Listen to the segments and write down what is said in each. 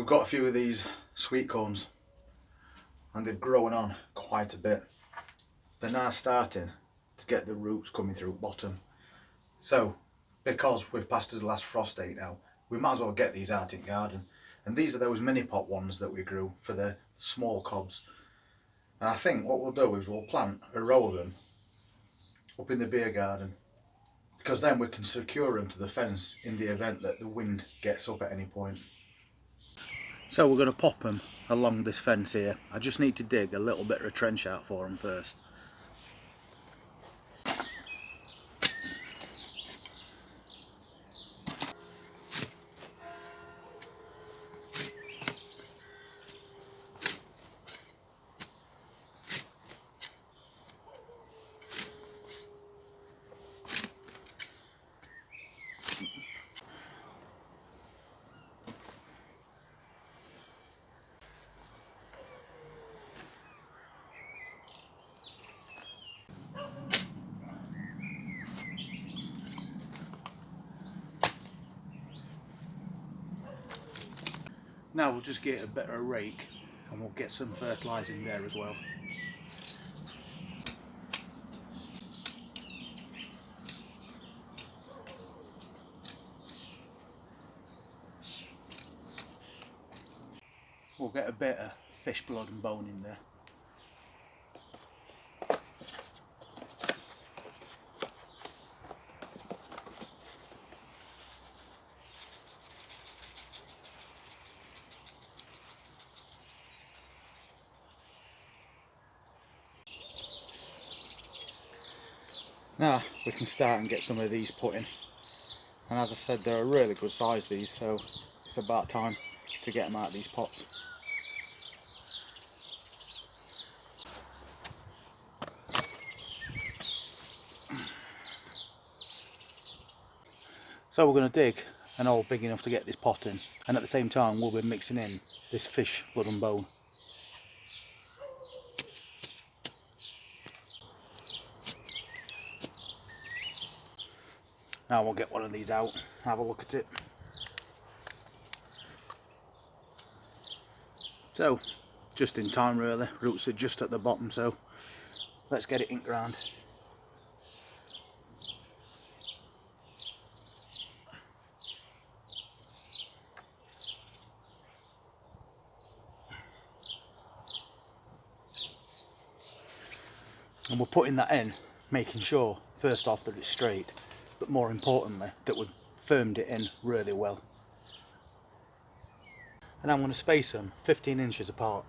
We've got a few of these sweet corns and they've grown on quite a bit. They're now starting to get the roots coming through bottom. So because we've passed us the last frost date now, we might as well get these out in the garden. And these are those mini pot ones that we grew for the small cobs. And I think what we'll do is we'll plant a row of them up in the beer garden, because then we can secure them to the fence in the event that the wind gets up at any point. So we're going to pop them along this fence here. I just need to dig a little bit of a trench out for them first. Now we'll just get a bit of a rake and we'll get some fertilising there as well. We'll get a bit of fish blood and bone in there. Now we can start and get some of these put in, and as I said, they're a really good size, these, so it's about time to get them out of these pots. So we're going to dig an hole big enough to get this pot in, and at the same time we'll be mixing in this fish blood and bone. Now we'll get one of these out, have a look at it. So, just in time really, roots are just at the bottom, so let's get it in ground. And we're putting that in, making sure first off that it's straight, but more importantly that we've firmed it in really well. And I'm going to space them 15 inches apart.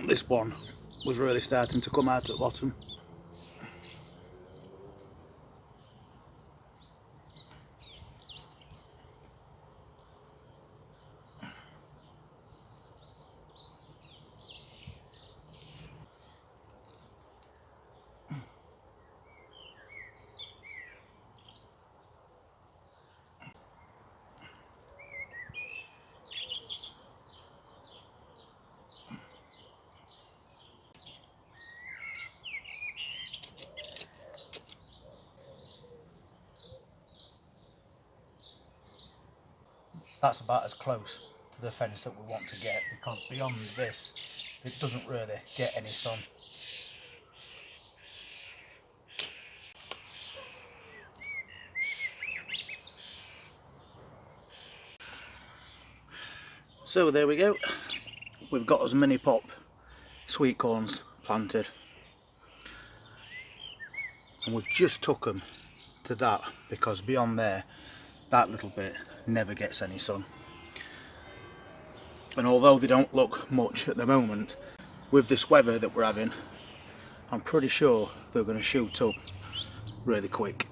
This one was really starting to come out at the bottom. That's about as close to the fence that we want to get, because beyond this it doesn't really get any sun. So there we go, we've got us mini pop sweet corns planted, and we've just took them to that because beyond there that little bit never gets any sun. And although they don't look much at the moment, with this weather that we're having, I'm pretty sure they're going to shoot up really quick.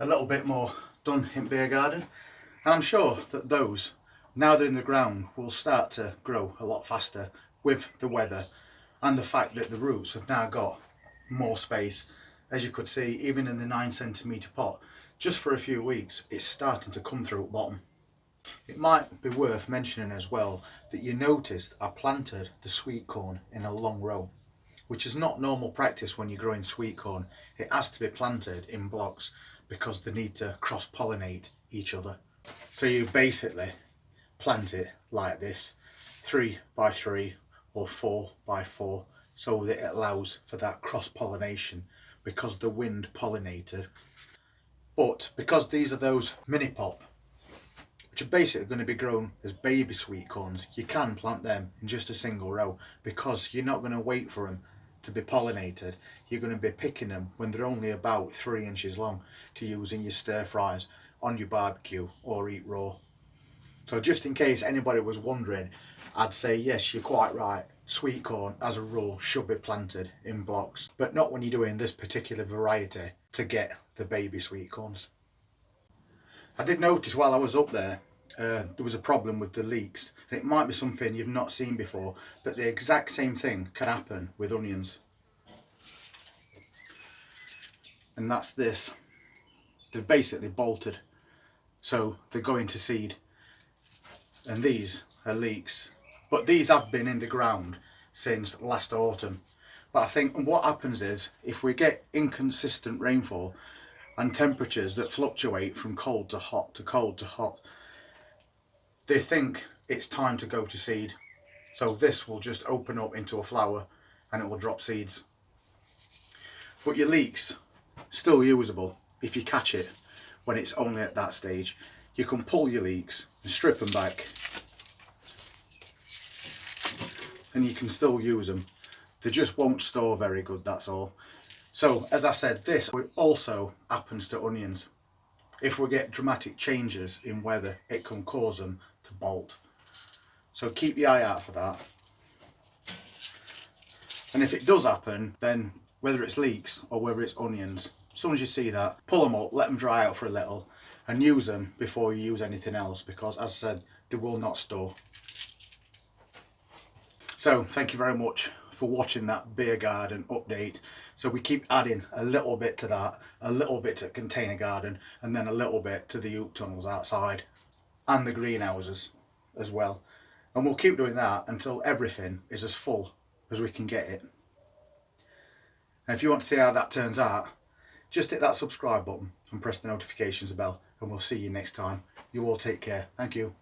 A little bit more done in beer garden, and I'm sure that those, now they're in the ground, will start to grow a lot faster with the weather and the fact that the roots have now got more space. As you could see, even in the 9 centimetre pot, just for a few weeks, it's starting to come through at bottom. It might be worth mentioning as well that you noticed I planted the sweet corn in a long row, which is not normal practice when you're growing sweet corn. It has to be planted in blocks because they need to cross-pollinate each other. So you basically plant it like this, 3 by 3 or 4 by 4, so that it allows for that cross-pollination because the wind pollinated. But because these are those mini pop, which are basically going to be grown as baby sweet corns, you can plant them in just a single row because you're not going to wait for them to be pollinated. You're going to be picking them when they're only about 3 inches long to use in your stir fries, on your barbecue, or eat raw. So just in case anybody was wondering, I'd say yes, you're quite right. Sweet corn as a rule should be planted in blocks, but not when you're doing this particular variety to get the baby sweet corns. I did notice while I was up there, there was a problem with the leeks, and it might be something you've not seen before, but the exact same thing can happen with onions. And that's this. They've basically bolted, so they're going to seed. And these are leeks, but these have been in the ground since last autumn. But I think what happens is, if we get inconsistent rainfall and temperatures that fluctuate from cold to hot to cold to hot, they think it's time to go to seed. So this will just open up into a flower and it will drop seeds. But your leeks, still usable if you catch it when it's only at that stage. You can pull your leeks and strip them back, and you can still use them. They just won't store very good, that's all. So as I said, this also happens to onions. If we get dramatic changes in weather, it can cause them to bolt. So keep your eye out for that. And if it does happen, then whether it's leeks or whether it's onions, as soon as you see that, pull them up, let them dry out for a little, and use them before you use anything else, because as I said, they will not store. So thank you very much for watching that beer garden update. So we keep adding a little bit to that, a little bit to container garden, and then a little bit to the hoop tunnels outside and the greenhouses as well. And we'll keep doing that until everything is as full as we can get it. And if you want to see how that turns out, just hit that subscribe button and press the notifications bell, and we'll see you next time. You all take care. Thank you.